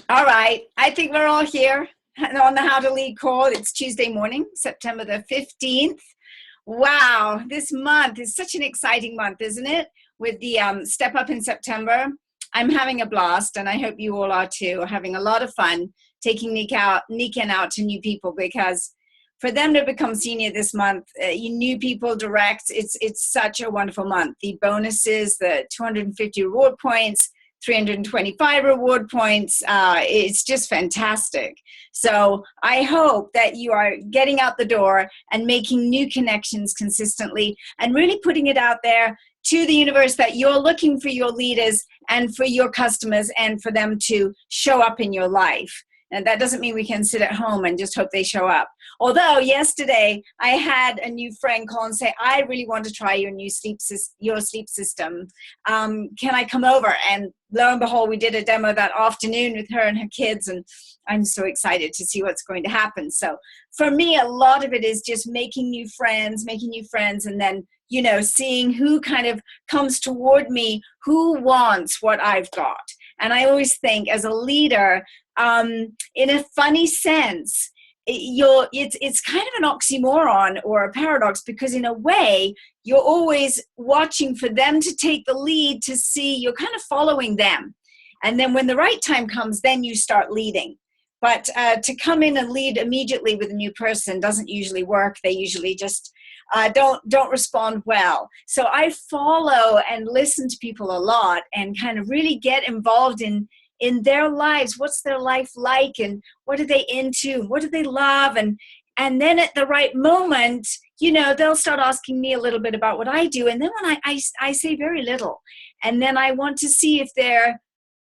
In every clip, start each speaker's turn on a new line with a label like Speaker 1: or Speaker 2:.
Speaker 1: All right. I think we're all here on the How to Lead call. It's Tuesday morning, September the 15th. Wow, this month is such an exciting month, isn't it? With the step up in September. I'm having a blast, and I hope you all are too. Having a lot of fun taking Nikken out to new people, because for them to become senior this month, you new people direct, it's such a wonderful month. The bonuses, the 250 reward points, 325 reward points. It's just fantastic. So I hope that you are getting out the door and making new connections consistently and really putting it out there to the universe that you're looking for your leaders and for your customers and for them to show up in your life. And that doesn't mean we can sit at home and just hope they show up. Although yesterday I had a new friend call and say, I really want to try your new sleep system. Can I come over? And lo and behold, we did a demo that afternoon with her and her kids. And I'm so excited to see what's going to happen. So for me, a lot of it is just making new friends, and then, seeing who kind of comes toward me, who wants what I've got. And I always think as a leader, in a funny sense, it's kind of an oxymoron or a paradox, because in a way you're always watching for them to take the lead, to see you're kind of following them, and then when the right time comes, then you start leading. But to come in and lead immediately with a new person doesn't usually work. They usually just don't respond well. So I follow and listen to people a lot and kind of really get involved in their lives. What's their life like, and what are they into, what do they love, and then at the right moment, they'll start asking me a little bit about what I do, and then when I say very little, and then I want to see if they're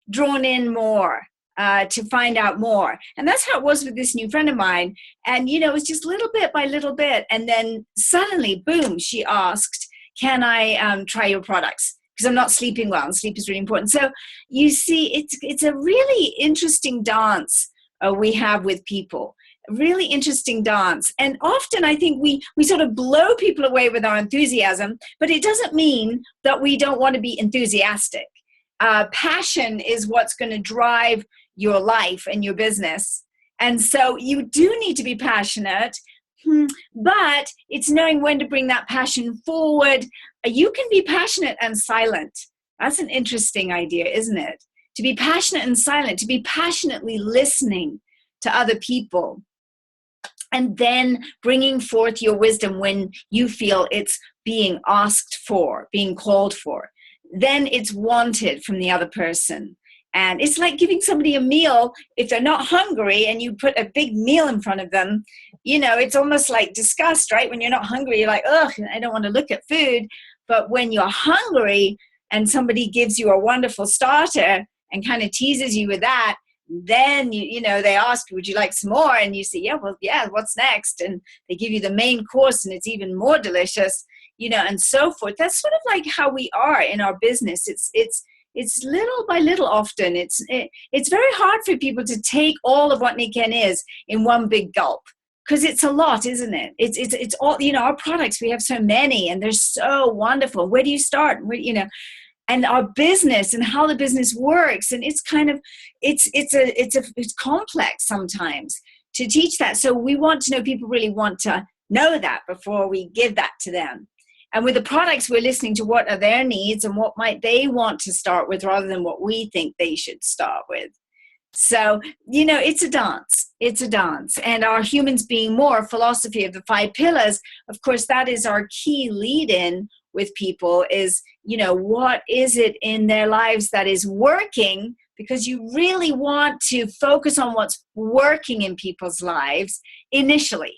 Speaker 1: drawn in more, to find out more. And that's how it was with this new friend of mine. And it was just little bit by little bit, and then suddenly, boom, she asked, can I try your products? Because I'm not sleeping well, and sleep is really important. So you see, it's a really interesting dance we have with people, a really interesting dance. And often I think we sort of blow people away with our enthusiasm, but it doesn't mean that we don't want to be enthusiastic. Passion is what's going to drive your life and your business. And so you do need to be passionate, but it's knowing when to bring that passion forward. You can be passionate and silent. That's an interesting idea, isn't it? To be passionate and silent, to be passionately listening to other people, and then bringing forth your wisdom when you feel it's being asked for, being called for. Then it's wanted from the other person. And it's like giving somebody a meal. If they're not hungry and you put a big meal in front of them, it's almost like disgust, right? When you're not hungry, you're like, ugh, I don't want to look at food. But when you're hungry and somebody gives you a wonderful starter and kind of teases you with that, then they ask, would you like some more? And you say, yeah, what's next? And they give you the main course, and it's even more delicious, and so forth. That's sort of like how we are in our business. It's little by little. Often it's very hard for people to take all of what Nikken is in one big gulp, because it's a lot, isn't it? It's all, our products, we have so many, and they're so wonderful. Where do you start? And our business and how the business works, and it's kind of it's complex sometimes to teach that. So we want to know, people really want to know that before we give that to them. And with the products, we're listening to what are their needs and what might they want to start with, rather than what we think they should start with. So, it's a dance. It's a dance. And our humans being more philosophy of the 5 pillars, of course, that is our key lead-in with people is, what is it in their lives that is working? Because you really want to focus on what's working in people's lives initially.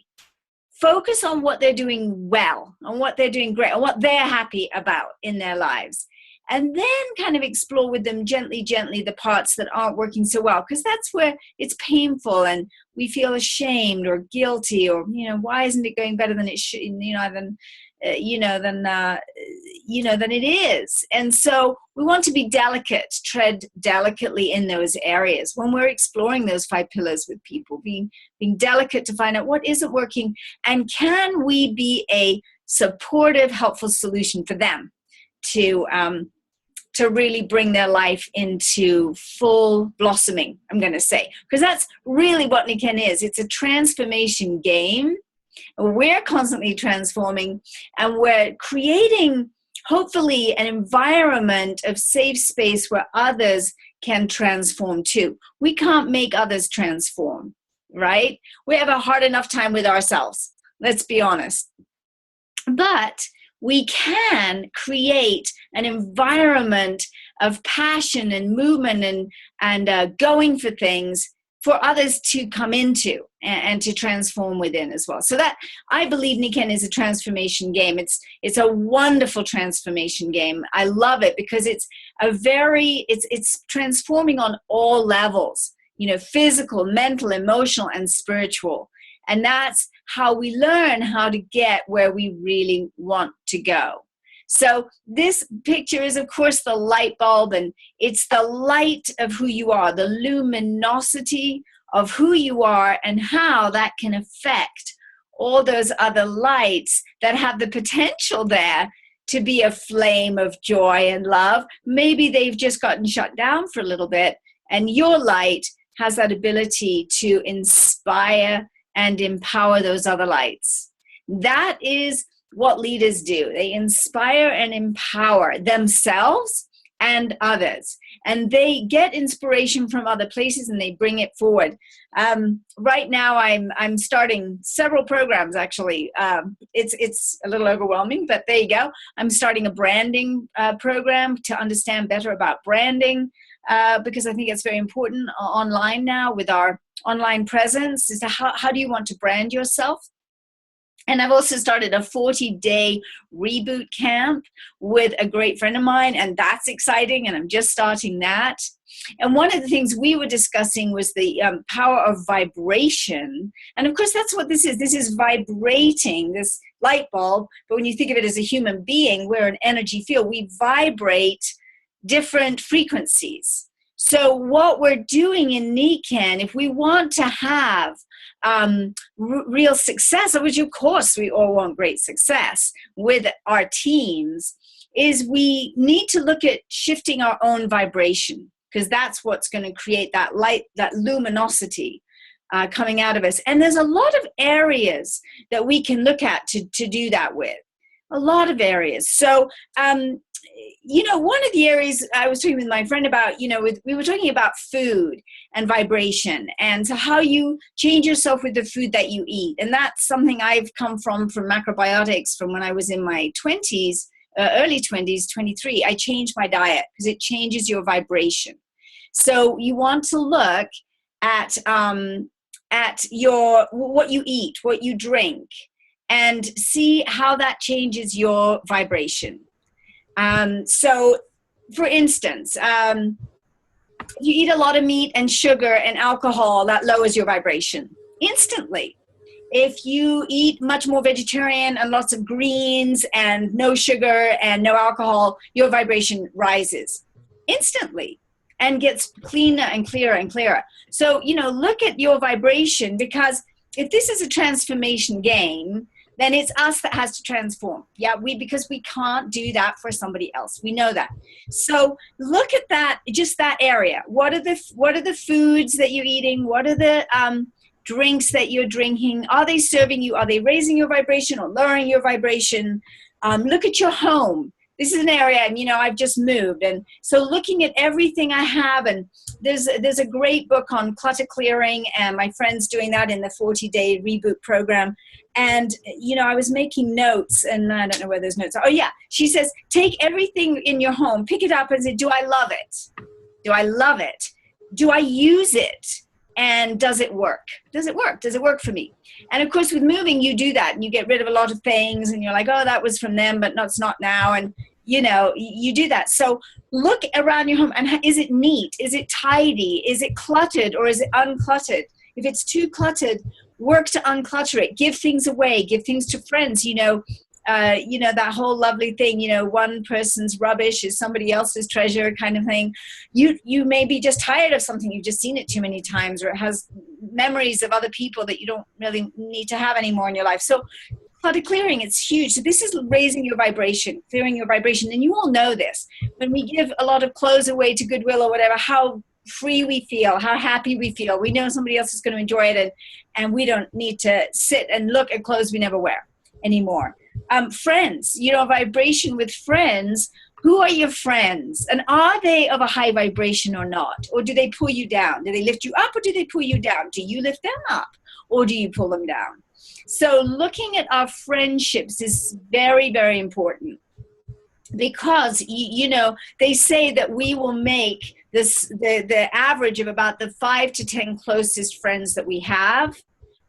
Speaker 1: Focus on what they're doing well, on what they're doing great, on what they're happy about in their lives. And then kind of explore with them gently the parts that aren't working so well, because that's where it's painful and we feel ashamed or guilty, or, why isn't it going better than it should, than it is. And so we want to be delicate, tread delicately in those areas when we're exploring those 5 pillars with people, being delicate to find out what isn't working, and can we be a supportive, helpful solution for them to to really bring their life into full blossoming, I'm going to say. Because that's really what Nikken is. It's a transformation game. We're constantly transforming, and we're creating, hopefully, an environment of safe space where others can transform too. We can't make others transform, right? We have a hard enough time with ourselves. Let's be honest. But we can create an environment of passion and movement and going for things for others to come into and to transform within as well. So that, I believe, Nikken is a transformation game. It's a wonderful transformation game. I love it because it's transforming on all levels, physical, mental, emotional, and spiritual. And that's how we learn how to get where we really want to go. So this picture is, of course, the light bulb, and it's the light of who you are, the luminosity of who you are, and how that can affect all those other lights that have the potential there to be a flame of joy and love. Maybe they've just gotten shut down for a little bit, and your light has that ability to inspire and empower those other lights. That is what leaders do. They inspire and empower themselves and others, and they get inspiration from other places and they bring it forward. Right now I'm starting several programs, actually. It's a little overwhelming, but there you go. I'm starting a branding program to understand better about branding, because I think it's very important online now with our online presence, is to how do you want to brand yourself? And I've also started a 40-day reboot camp with a great friend of mine, and that's exciting, and I'm just starting that. And one of the things we were discussing was the power of vibration. And of course, that's what this is. This is vibrating, this light bulb. But when you think of it as a human being, we're an energy field. We vibrate different frequencies. So what we're doing in Nikken, if we want to have real success, which of course we all want great success with our teams, is we need to look at shifting our own vibration, because that's what's going to create that light, that luminosity coming out of us. And there's a lot of areas that we can look at to do that with. A lot of areas. So, one of the areas I was talking with my friend about, we were talking about food and vibration, and so how you change yourself with the food that you eat. And that's something I've come from macrobiotics from when I was in my 20s, early 20s, 23. I changed my diet because it changes your vibration. So you want to look at what you eat, what you drink, and see how that changes your vibration. So, for instance, if you eat a lot of meat and sugar and alcohol, that lowers your vibration instantly. If you eat much more vegetarian and lots of greens and no sugar and no alcohol, your vibration rises instantly and gets cleaner and clearer and clearer. So, look at your vibration, because if this is a transformation game, then it's us that has to transform. Yeah, because we can't do that for somebody else. We know that. So look at that, just that area. What are the foods that you're eating? What are the drinks that you're drinking? Are they serving you? Are they raising your vibration or lowering your vibration? Look at your home. This is an area, and I've just moved, and so looking at everything I have, and there's a great book on clutter clearing, and my friend's doing that in the 40-day reboot program. And I was making notes, and I don't know where those notes are. Oh yeah, she says, take everything in your home, pick it up, and say, do I love it? Do I love it? Do I use it? And does it work? Does it work? Does it work for me? And of course, with moving, you do that, and you get rid of a lot of things, and you're like, oh, that was from them, but no, it's not now. And you do that. So look around your home, and is it neat? Is it tidy? Is it cluttered, or is it uncluttered? If it's too cluttered, work to unclutter it. Give things away. Give things to friends. That whole lovely thing. One person's rubbish is somebody else's treasure, kind of thing. You may be just tired of something. You've just seen it too many times, or it has memories of other people that you don't really need to have anymore in your life. So Clutter clearing, it's huge. So this is raising your vibration, clearing your vibration. And you all know this. When we give a lot of clothes away to Goodwill or whatever, how free we feel, how happy we feel. We know somebody else is going to enjoy it, and we don't need to sit and look at clothes we never wear anymore. Friends, vibration with friends. Who are your friends? And are they of a high vibration or not? Or do they pull you down? Do they lift you up or do they pull you down? Do you lift them up or do you pull them down? So looking at our friendships is very, very important, because, they say that we will make the average of about the 5 to 10 closest friends that we have.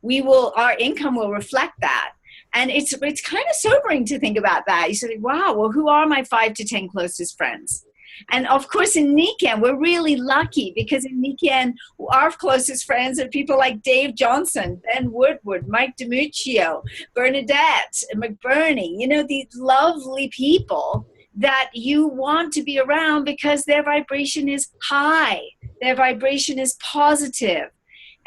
Speaker 1: Our income will reflect that. And it's kind of sobering to think about that. You say, wow, well, who are my 5 to 10 closest friends? And of course, in Nikken, we're really lucky, because in Nikken, our closest friends are people like Dave Johnson, Ben Woodward, Mike DiMuccio, Bernadette, McBurney, these lovely people that you want to be around because their vibration is high. Their vibration is positive.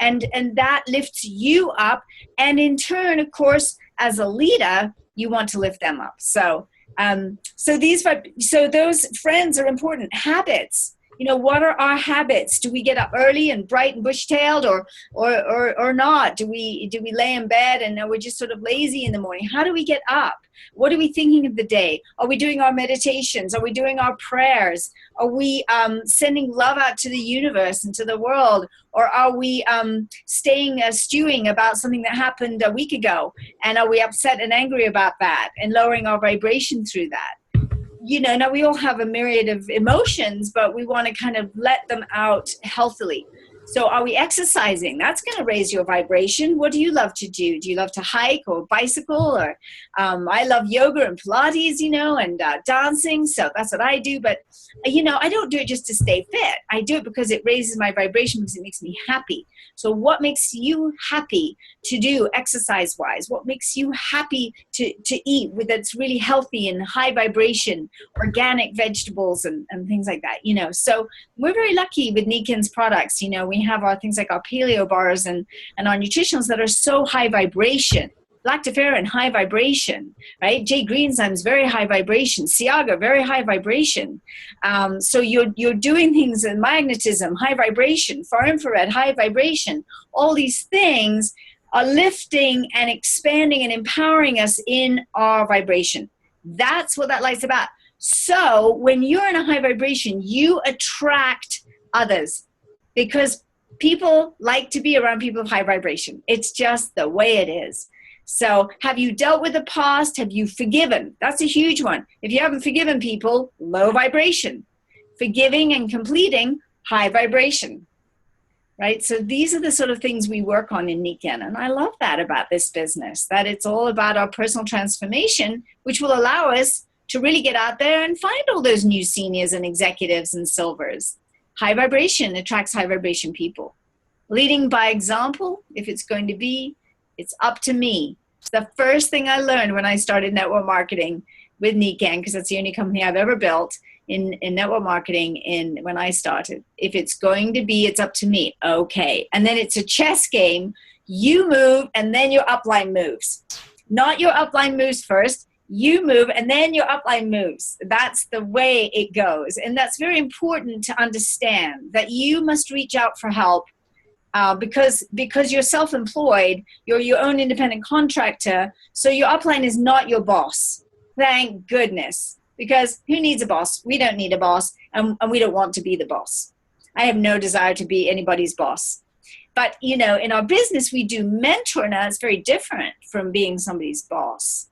Speaker 1: And that lifts you up. And in turn, of course, as a leader, you want to lift them up. So those friends are important. Habits. What are our habits? Do we get up early and bright and bush-tailed, or not? Do we lay in bed and we're just sort of lazy in the morning? How do we get up? What are we thinking of the day? Are we doing our meditations? Are we doing our prayers? Are we sending love out to the universe and to the world? Or are we stewing about something that happened a week ago? And are we upset and angry about that and lowering our vibration through that? Now we all have a myriad of emotions, but we want to kind of let them out healthily. So are we exercising? That's going to raise your vibration. What do you love to do? Do you love to hike or bicycle? Or I love yoga and Pilates, and dancing. So that's what I do. But, I don't do it just to stay fit. I do it because it raises my vibration, because it makes me happy. So what makes you happy to do exercise-wise? What makes you happy to eat that's really healthy and high vibration, organic vegetables and things like that, So we're very lucky with Nikken's products. We have our things like our paleo bars and our nutritionals that are so high vibration. Lactoferrin, high vibration, right? Jay Greenzyme's very high vibration. Siaga, very high vibration. So you're doing things in magnetism, high vibration. Far infrared, high vibration. All these things are lifting and expanding and empowering us in our vibration. That's what that light's about. So when you're in a high vibration, you attract others, because people like to be around people of high vibration. It's just the way it is. So have you dealt with the past? Have you forgiven? That's a huge one. If you haven't forgiven people, low vibration. Forgiving and completing, high vibration. Right? So these are the sort of things we work on in Nikken. And I love that about this business, that it's all about our personal transformation, which will allow us to really get out there and find all those new seniors and executives and silvers. High vibration attracts high vibration people. Leading by example, if it's going to be, it's up to me. It's the first thing I learned when I started network marketing with Nikken, because that's the only company I've ever built in network marketing when I started. If it's going to be, it's up to me. Okay. And then it's a chess game. You move and then your upline moves. Not your upline moves first. You move and then your upline moves. That's the way it goes. And that's very important to understand, that you must reach out for help. Because you're self-employed, you're your own independent contractor, so your upline is not your boss. Thank goodness. Because who needs a boss? We don't need a boss, and we don't want to be the boss. I have no desire to be anybody's boss. But, in our business, we do mentor now. It's very different from being somebody's boss.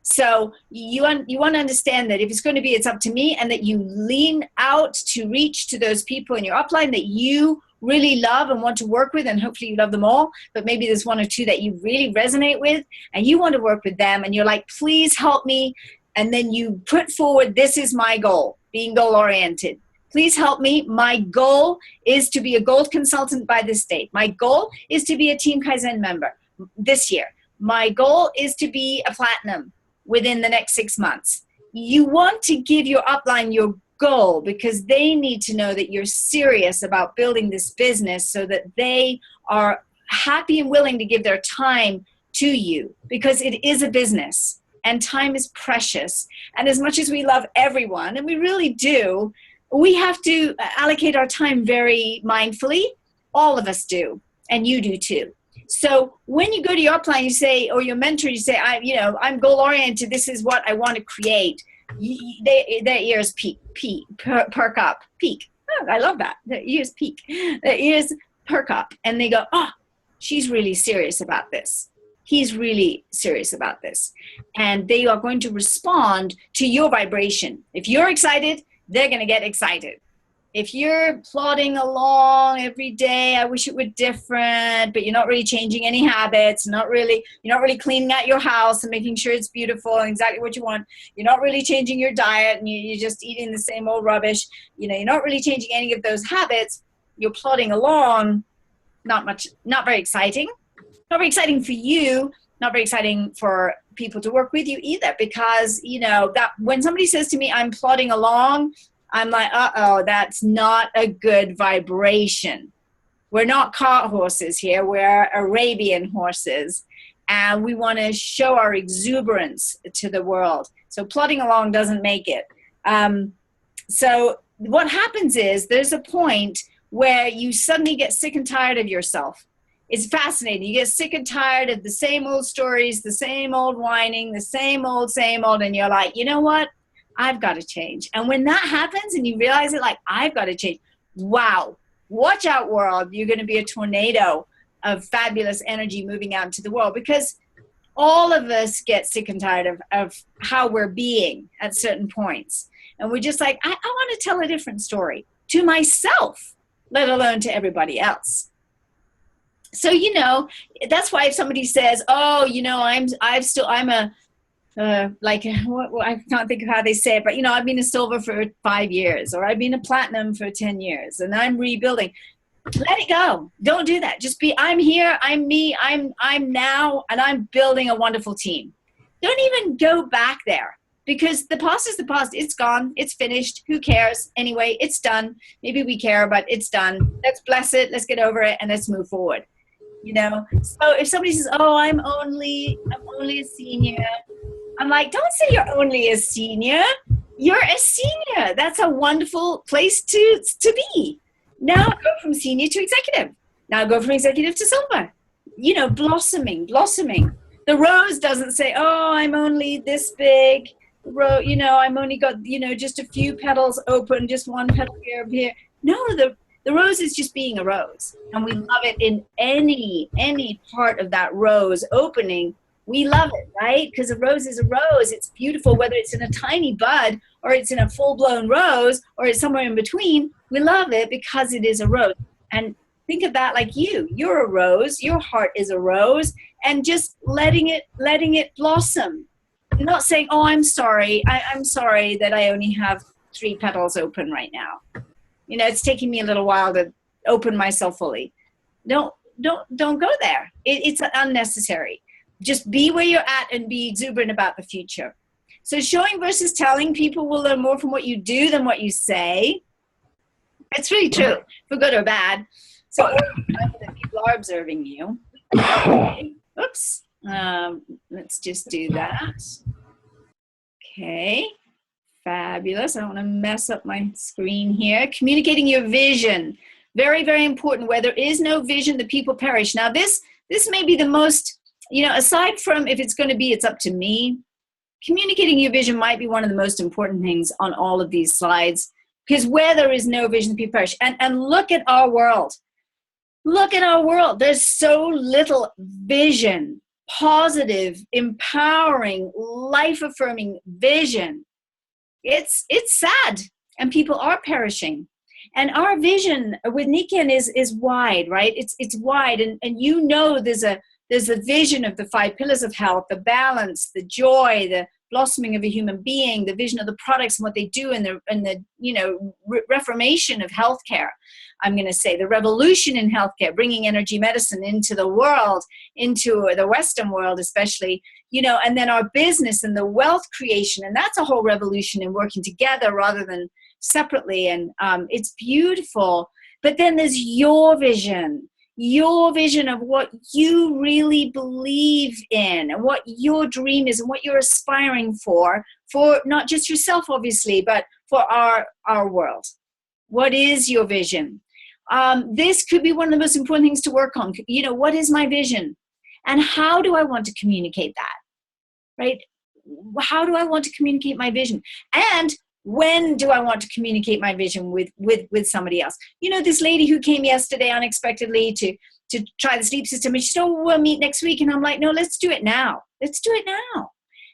Speaker 1: So you want to understand that if it's going to be, it's up to me, and that you lean out to reach to those people in your upline that you really love and want to work with, and hopefully you love them all, but maybe there's one or two that you really resonate with and you want to work with them, and you're like, please help me. And then you put forward, this is my goal, being goal oriented. Please help me. My goal is to be a gold consultant by this date. My goal is to be a Team Kaizen member this year. My goal is to be a platinum within the next 6 months. You want to give your upline your goal, because they need to know that you're serious about building this business, so that they are happy and willing to give their time to you, because it is a business and time is precious. And as much as we love everyone, and we really do, we have to allocate our time very mindfully. All of us do, and you do too. So when you go to your client, you say, or your mentor, you say, I'm goal oriented. This is what I want to create. Their ears perk up, peak. Oh, I love that. Their ears peak. Their ears perk up, and they go, oh, she's really serious about this. He's really serious about this. And they are going to respond to your vibration. If you're excited, they're going to get excited. If you're plodding along every day, I wish it were different, but you're not really changing any habits, you're not really cleaning out your house and making sure it's beautiful and exactly what you want. You're not really changing your diet, and you're just eating the same old rubbish. You're not really changing any of those habits. You're plodding along, not very exciting. Not very exciting for you, not very exciting for people to work with you either, because, that when somebody says to me, I'm plodding along, I'm like, uh-oh, that's not a good vibration. We're not cart horses here. We're Arabian horses, and we want to show our exuberance to the world. So plodding along doesn't make it. So what happens is there's a point where you suddenly get sick and tired of yourself. It's fascinating. You get sick and tired of the same old stories, the same old whining, the same old, and you're like, you know what? I've got to change. And when that happens and you realize it, like, I've got to change. Wow. Watch out, world. You're going to be a tornado of fabulous energy moving out into the world, because all of us get sick and tired of how we're being at certain points. And we're just like, I want to tell a different story to myself, let alone to everybody else. So, that's why if somebody says, oh, I can't think of how they say it, but, I've been a silver for 5 years, or I've been a platinum for 10 years, and I'm rebuilding. Let it go. Don't do that. Just be, I'm here, I'm me, I'm now, and I'm building a wonderful team. Don't even go back there, because the past is the past. It's gone. It's finished. Who cares? Anyway, it's done. Maybe we care, but it's done. Let's bless it. Let's get over it, and let's move forward. So if somebody says, oh, I'm only a senior, I'm like, don't say you're only a senior. You're a senior. That's a wonderful place to be. Now go from senior to executive. Now go from executive to silver. Blossoming. The rose doesn't say, oh, I'm only this big. I'm only got, just a few petals open, just one petal here. No, the rose is just being a rose, and we love it in any part of that rose opening. We love it, right? Because a rose is a rose. It's beautiful, whether it's in a tiny bud or it's in a full-blown rose or it's somewhere in between. We love it because it is a rose. And think of that like you're a rose. Your heart is a rose, and just letting it blossom. Not saying, oh, I'm sorry. I'm sorry that I only have 3 petals open right now. It's taking me a little while to open myself fully. Don't go there. It's unnecessary. Just be where you're at and be exuberant about the future. So showing versus telling, people will learn more from what you do than what you say. It's really true, for good or bad. So people are observing you. Oops. Let's just do that. Okay. Fabulous. I don't want to mess up my screen here. Communicating your vision. Very, very important. Where there is no vision, the people perish. Now, this may be the most, aside from if it's going to be, it's up to me. Communicating your vision might be one of the most important things on all of these slides, because where there is no vision, the people perish. And look at our world. Look at our world. There's so little vision, positive, empowering, life-affirming vision. It's sad, and people are perishing. And our vision with Nikken is wide, right? It's wide, and there's a vision of the 5 pillars of health: the balance, the joy, the blossoming of a human being, the vision of the products and what they do, and the reformation of healthcare. I'm going to say the revolution in healthcare, bringing energy medicine into the world, into the Western world especially, and then our business and the wealth creation. And that's a whole revolution in working together rather than separately. And it's beautiful. But then there's your vision. your vision of what you really believe in and what your dream is and what you're aspiring for not just yourself, obviously, but for our world. What is your vision? This could be one of the most important things to work on. What is my vision? And how do I want to communicate that? Right? How do I want to communicate my vision? And when do I want to communicate my vision with somebody else? This lady who came yesterday unexpectedly to try the sleep system, and she said, "Oh, we'll meet next week." And I'm like, "No, let's do it now. Let's do it now."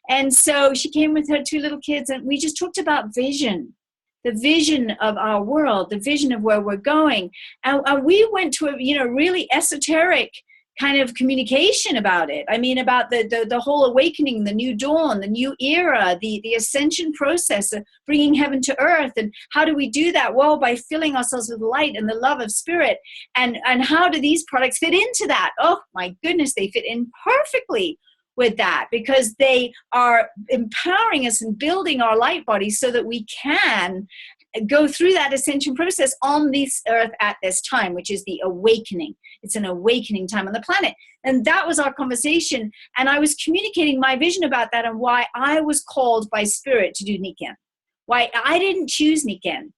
Speaker 1: And so she came with her 2 little kids, and we just talked about vision, the vision of our world, the vision of where we're going. And we went to a really esoteric kind of communication about it. I mean, about the whole awakening, the new dawn, the new era, the ascension process of bringing heaven to earth. And how do we do that? Well, by filling ourselves with light and the love of spirit. And how do these products fit into that? Oh my goodness, they fit in perfectly with that, because they are empowering us and building our light bodies so that we can go through that ascension process on this earth at this time, which is the awakening. It's an awakening time on the planet. And that was our conversation. And I was communicating my vision about that and why I was called by spirit to do Nikken. Why I didn't choose Nikken.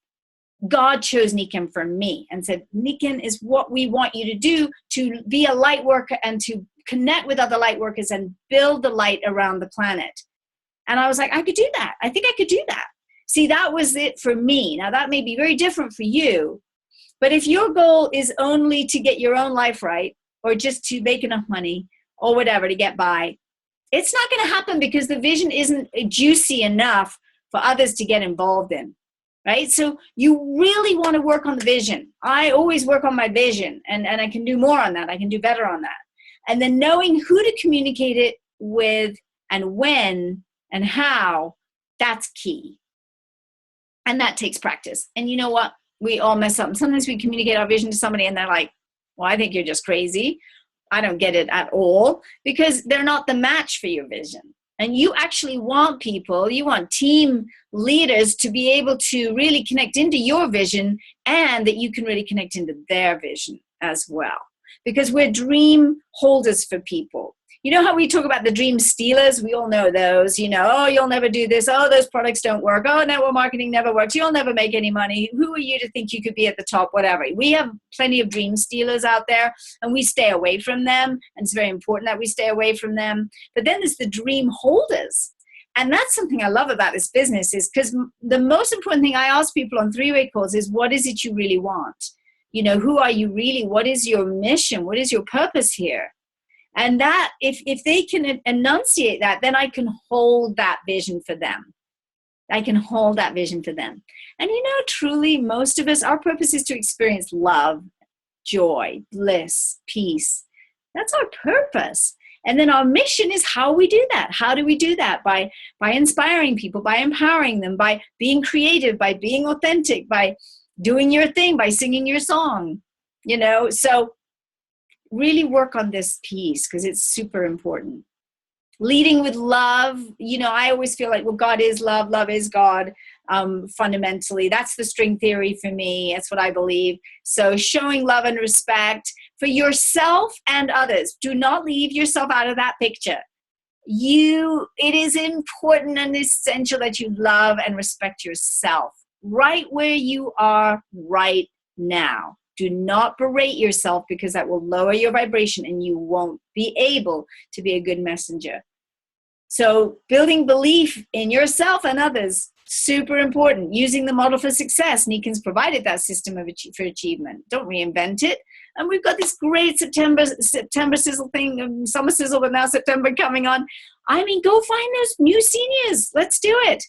Speaker 1: God chose Nikken for me and said, Nikken is what we want you to do, to be a light worker and to connect with other light workers and build the light around the planet. And I was like, I could do that. I think I could do that. See, that was it for me. Now, that may be very different for you, but if your goal is only to get your own life right, or just to make enough money, or whatever, to get by, it's not going to happen, because the vision isn't juicy enough for others to get involved in, right? So you really want to work on the vision. I always work on my vision, and I can do more on that. I can do better on that. And then knowing who to communicate it with and when and how, that's key. And that takes practice. And you know what? We all mess up. And sometimes we communicate our vision to somebody and they're like, well, I think you're just crazy. I don't get it at all, because they're not the match for your vision. And you actually want people, you want team leaders to be able to really connect into your vision, and that you can really connect into their vision as well. Because we're dream holders for people. You know how we talk about the dream stealers? We all know those, oh, you'll never do this. Oh, those products don't work. Oh, network marketing never works. You'll never make any money. Who are you to think you could be at the top? Whatever. We have plenty of dream stealers out there, and we stay away from them. And it's very important that we stay away from them. But then there's the dream holders. And that's something I love about this business, is because the most important thing I ask people on 3-way calls is, what is it you really want? Who are you really? What is your mission? What is your purpose here? And that, if they can enunciate that, then I can hold that vision for them. I can hold that vision for them. And truly, most of us, our purpose is to experience love, joy, bliss, peace. That's our purpose. And then our mission is how we do that. How do we do that? By inspiring people, by empowering them, by being creative, by being authentic, by doing your thing, by singing your song, so really work on this piece, because it's super important. Leading with love, I always feel like, well, God is love, love is God, fundamentally. That's the string theory for me. That's what I believe. So showing love and respect for yourself and others. Do not leave yourself out of that picture. It is important and essential that you love and respect yourself right where you are right now. Do not berate yourself, because that will lower your vibration and you won't be able to be a good messenger. So building belief in yourself and others, super important. Using the model for success. Nikken's provided that system for achievement. Don't reinvent it. And we've got this great September sizzle thing, summer sizzle, but now September coming on. I mean, go find those new seniors. Let's do it.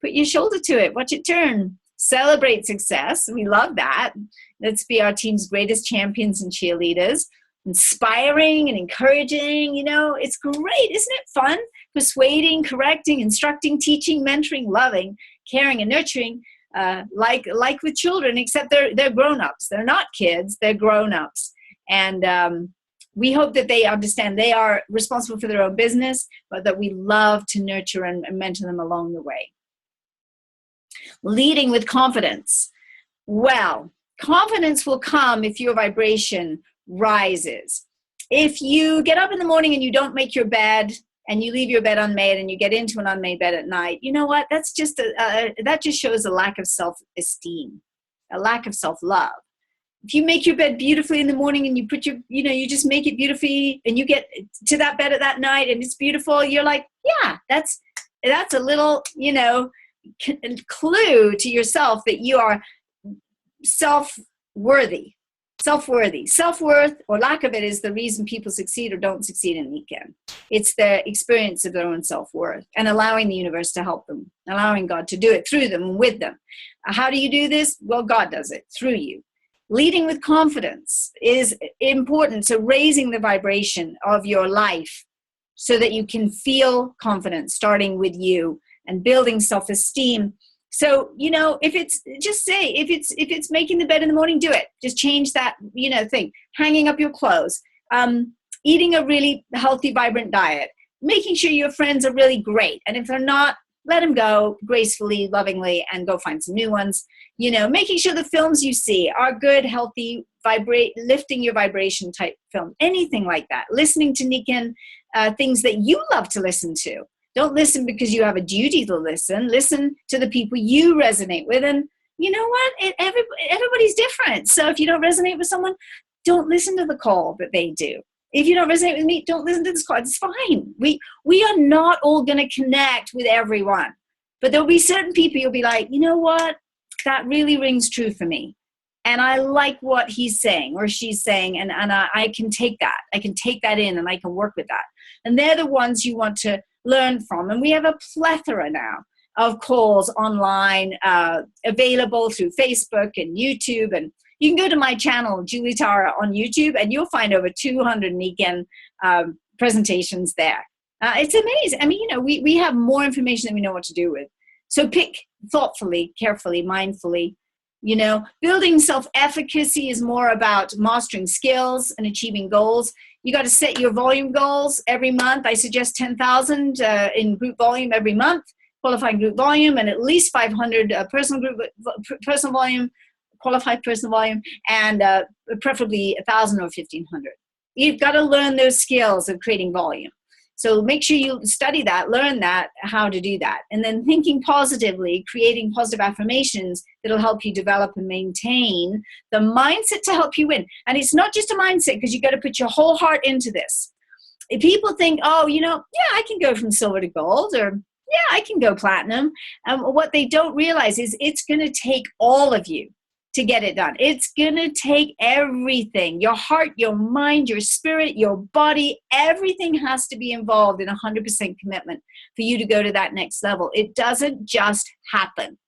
Speaker 1: Put your shoulder to it. Watch it turn. Celebrate success. We love that. Let's be our team's greatest champions and cheerleaders. Inspiring and encouraging. It's great. Isn't it fun? Persuading, correcting, instructing, teaching, mentoring, loving, caring, and nurturing. Like with children, except they're grown-ups. They're not kids. They're grown-ups. And we hope that they understand they are responsible for their own business, but that we love to nurture and mentor them along the way. Leading with confidence. Well, confidence will come if your vibration rises. If you get up in the morning and you don't make your bed and you leave your bed unmade and you get into an unmade bed at night, you know what? That's just that just shows a lack of self-esteem, a lack of self-love. If you make your bed beautifully in the morning and you put your, you just make it beautifully and you get to that bed at that night and it's beautiful, you're like, yeah, that's a little, clue to yourself that you are self-worthy. Self-worth or lack of it is the reason people succeed or don't succeed in Nikken. It's the experience of their own self-worth and allowing the universe to help them, allowing God to do it through them and with them. How do you do this? Well, God does it through you. Leading with confidence is important. So raising the vibration of your life so that you can feel confident, starting with you and building self-esteem. So, if it's making the bed in the morning, do it. Just change that, thing. Hanging up your clothes, eating a really healthy, vibrant diet, making sure your friends are really great. And if they're not, let them go gracefully, lovingly, and go find some new ones. Making sure the films you see are good, healthy, lifting your vibration type film, anything like that. Listening to Nikken, things that you love to listen to. Don't listen because you have a duty to listen. Listen to the people you resonate with. And you know what? Everybody's different. So if you don't resonate with someone, don't listen to the call that they do. If you don't resonate with me, don't listen to this call. It's fine. We are not all going to connect with everyone. But there'll be certain people you'll be like, you know what? That really rings true for me. And I like what he's saying or she's saying. And I can take that. I can take that in and I can work with that. And they're the ones you want to learn from. And we have a plethora now of calls online, available through Facebook and YouTube. And you can go to my channel, Julie Tara, on YouTube, and you'll find over 200 Nikken presentations there. It's amazing. I mean, we have more information than we know what to do with. So pick thoughtfully, carefully, mindfully. Building self-efficacy is more about mastering skills and achieving goals. You got to set your volume goals every month. I suggest 10,000 in group volume every month, qualified group volume, and at least 500 personal volume, qualified personal volume, and preferably 1,000 or 1,500. You've got to learn those skills of creating volume. So make sure you study that, learn that, how to do that. And then thinking positively, creating positive affirmations that'll help you develop and maintain the mindset to help you win. And it's not just a mindset, because you got to put your whole heart into this. If people think, oh, yeah, I can go from silver to gold, or yeah, I can go platinum. What they don't realize is it's going to take all of you to get it done. It's going to take everything, your heart, your mind, your spirit, your body, everything has to be involved in 100% commitment for you to go to that next level. It doesn't just happen.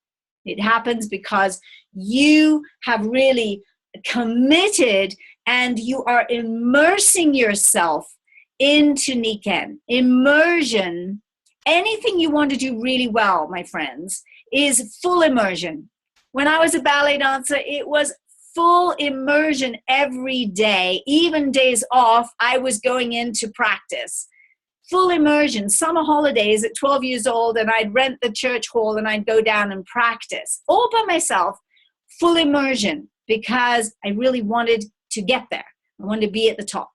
Speaker 1: It happens because you have really committed and you are immersing yourself into Nikken. Immersion, anything you want to do really well, my friends, is full immersion. When I was a ballet dancer, it was full immersion every day. Even days off, I was going into practice. Full immersion. Summer holidays at 12 years old, and I'd rent the church hall and I'd go down and practice. All by myself, full immersion, because I really wanted to get there. I wanted to be at the top,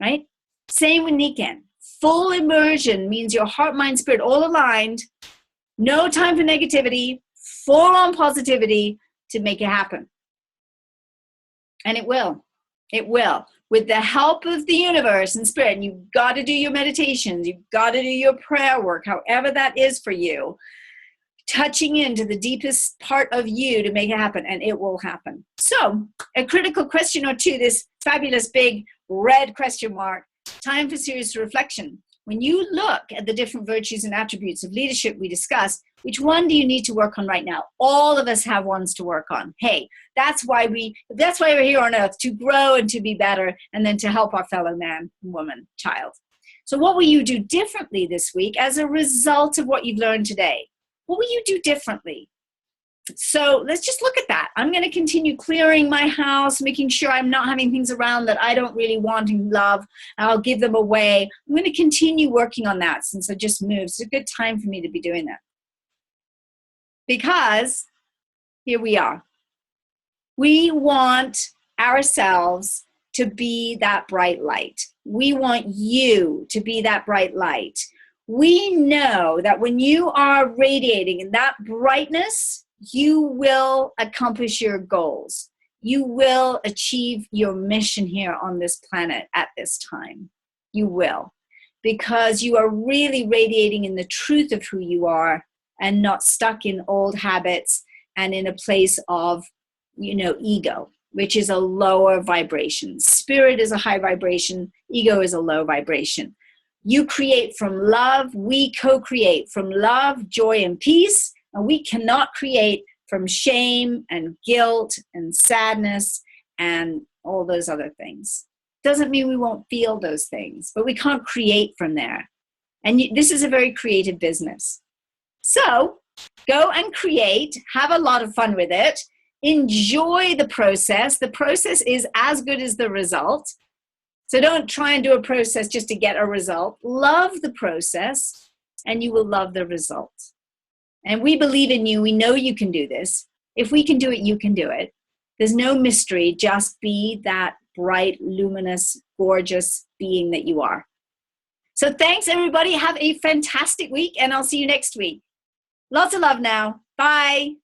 Speaker 1: right? Same with Nikken. Full immersion means your heart, mind, spirit all aligned. No time for negativity. Full on positivity to make it happen. And it will. It will. With the help of the universe and spirit, and you've got to do your meditations, you've got to do your prayer work, however that is for you, touching into the deepest part of you to make it happen, and it will happen. So, a critical question or two, this fabulous big red question mark, time for serious reflection. When you look at the different virtues and attributes of leadership we discussed, which one do you need to work on right now? All of us have ones to work on. Hey, that's why we're here on earth, to grow and to be better, and then to help our fellow man, woman, child. So what will you do differently this week as a result of what you've learned today? What will you do differently? So let's just look at that. I'm going to continue clearing my house, making sure I'm not having things around that I don't really want and love. I'll give them away. I'm going to continue working on that since I just moved. It's a good time for me to be doing that. Because here we are. We want ourselves to be that bright light. We want you to be that bright light. We know that when you are radiating in that brightness, you will accomplish your goals. You will achieve your mission here on this planet at this time. You will, because you are really radiating in the truth of who you are and not stuck in old habits and in a place of, ego, which is a lower vibration. Spirit is a high vibration. Ego is a low vibration. You create from love. We co-create from love, joy, and peace. And we cannot create from shame and guilt and sadness and all those other things. Doesn't mean we won't feel those things, but we can't create from there. And this is a very creative business. So go and create, have a lot of fun with it, enjoy the process. The process is as good as the result. So don't try and do a process just to get a result. Love the process and you will love the result. And we believe in you. We know you can do this. If we can do it, you can do it. There's no mystery. Just be that bright, luminous, gorgeous being that you are. So thanks, everybody. Have a fantastic week, and I'll see you next week. Lots of love now. Bye.